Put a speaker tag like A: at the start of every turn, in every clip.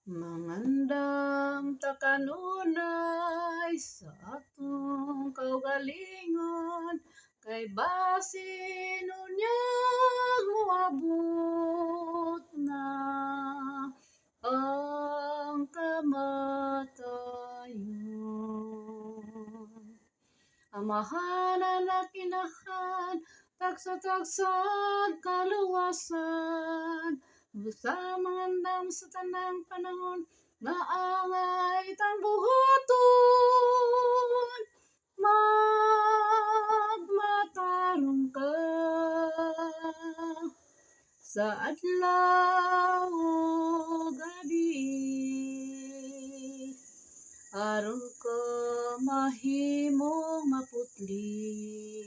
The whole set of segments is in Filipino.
A: Mangandam ta kanunay sa atong kaugalingon, kay basin unyag moabot na ang kamatayon. Amahanan na kinahan, tagsa-tagsag kaluwasan, busa mangandam sa tanang panahon, nga angay tang buhaton. Magmatarong ka sa adlaw o gabi, aron ka mahimong maputli.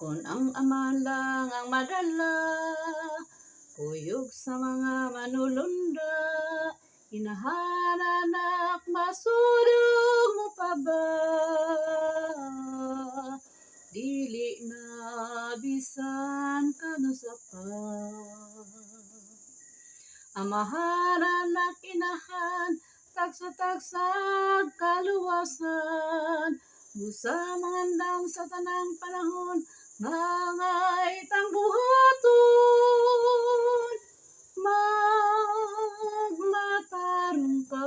A: Kung ang ama lang ang madala, kuyog sa mga manulunda, inahananak masurog mo pa ba? Dili na bisan kanusa pa. Amahanan na kinahan, tagsa-tagsag kaluwasan, busa mangandam sa tanang panahon, ngangay tang buhaton. Magmatarong ka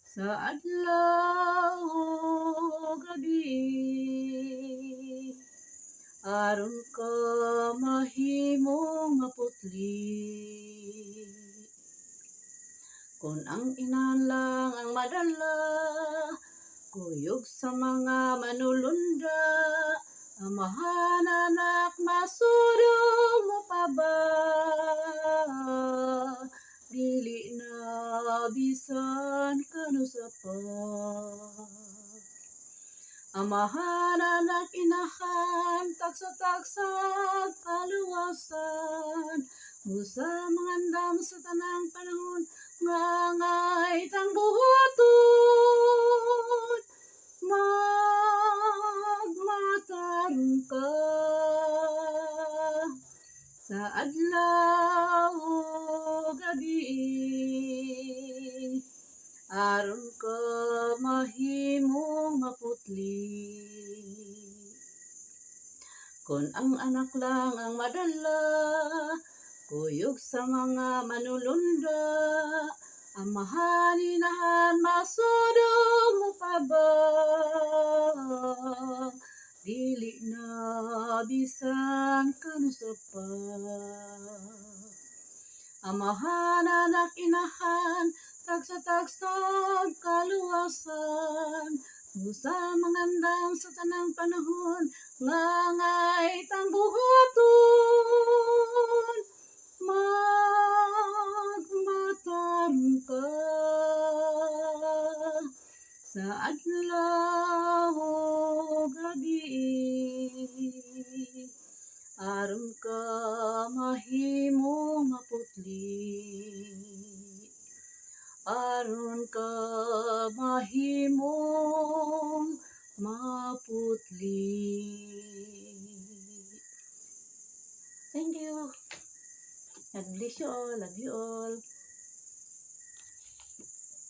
A: sa adlaw o gabi, aron ka mahimong maputli. Kung ang ina lang ang madala, kuyog sa mga manulunda, amahananak masurong mo pa ba? Dili na bisan kanusa pa. Amahanan na kinahan, tagsa-tagsag kaluwasan, busa mangandam sa tanang panahon, ngangay tang buhaton. Magmatarong ka sa adlaw o gabi, aron ka mahimong maputli. Kung ang anak lang ang madala, kuyog sa mga manulunda, amahaninahan masudong mo pa ba? Dili na bisan kanusa pa. Amahanan na kinahan, tagsa-tagsag kaluwasan, busa mangandam sa tanang panahon, ngangay tang buhaton. Magmatarong ka sa adlaw o gabi, aron ka mahimong maputli. Aron ka mahimong maputli. Thank you. God bless you all. Love you all.